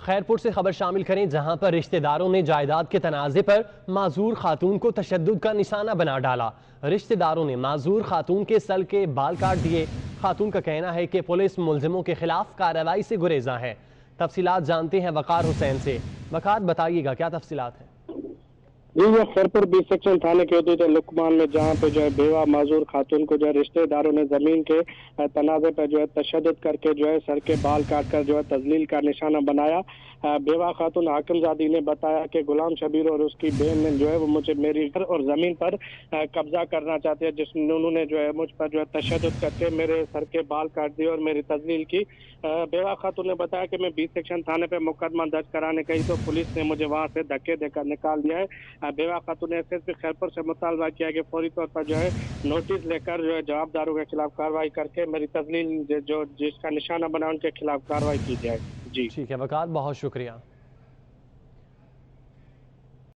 खैरपुर से खबर शामिल करें, जहां पर रिश्तेदारों ने जायदाद के तनाजे पर माजूर खातून को तशद्दुद का निशाना बना डाला। रिश्तेदारों ने माजूर खातून के सर के बाल काट दिए। खातून का कहना है कि पुलिस मुलजिमों के खिलाफ कार्रवाई से गुरेजा है। तफसीलात जानते हैं वकार हुसैन से। वकार, बताइएगा क्या तफसीलात है? जी, ये खैरपुर बी सेक्शन थाने के हदूद लुकमान में, जहाँ पे जो है बेवा माजूर खातून को जो है रिश्तेदारों ने जमीन के तनाजे पर जो है तशद्दुद करके जो है सर के बाल काट कर जो है तजलील का निशाना बनाया। बेवा खातून हाकिमजादी ने बताया कि गुलाम शबीर और उसकी बहन ने जो है वो मुझे मेरी घर और जमीन पर कब्जा करना चाहते हैं, जिसमें उन्होंने जो है मुझ पर जो है तशद्दुद करके मेरे सर के बाल काट दिए और मेरी तजलील की। बेवा खातून ने बताया कि मैं बी सेक्शन थाने पर मुकदमा दर्ज कराने गई तो पुलिस ने मुझे वहां से धक्के देकर निकाल दिया है। बेवा खातून ने एसएसपी खैरपुर से मुतालबा किया कि फौरी तौर पर जो है नोटिस लेकर जो है जवाबदारों के खिलाफ कार्रवाई करके मेरी तजलील जो जिसका निशाना बना उनके खिलाफ कार्रवाई की जाए। जी। ठीक है वकार, बहुत शुक्रिया।